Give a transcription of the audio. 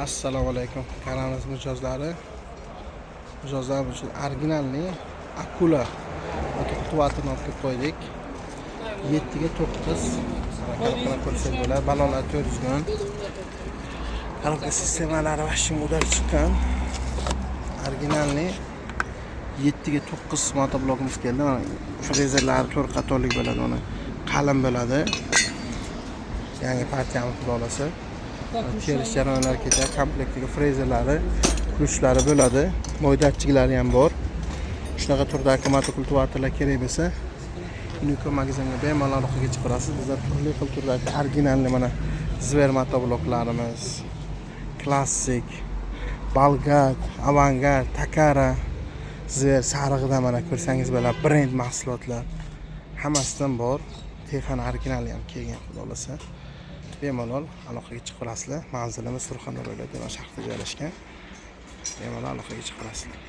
Assalomu alaykum. Kanalimiz mijozlari. Mijozlar uchun originalni Akula motokultivatorni olib kelib qo'ydik. 7 ga 9. Mana ko'rsak bo'ladi. Balonlar 400 gon. Harokat sistemalari vashing udar chiqqan. Originalni 7 ga 9 motoblokimiz keldi. Mana frezerlari 4 qatorlik bo'ladi, uni qalin bo'ladi. Yangi partiyamiz bo'lasa. Terish jarayonlari ketadi. Komplektiga frezerlari, kushlari bo'ladi. Mo'ydatchiklari ham bor. Shunaqa turdagi motokultivatorlar kerak bo'lsa, Unico magazinga bemalol aloqaga chiqib olasiz. Bizda turli xil turdagi originalni mana Zver motobloklarimiz, klassik, Balgat, Avangard, Takara, Zver sarig'ida mana ko'rsangiz bo'ladi, brend mahsulotlar hammasidan bor. Texan originali ham kelgan, xudo xolasa. Bemalol aloqaga chiqib olasizlar. Manzilimiz Surxondaryo viloyati shahrida joylashgan. Bemalol aloqaga chiqib olasizlar.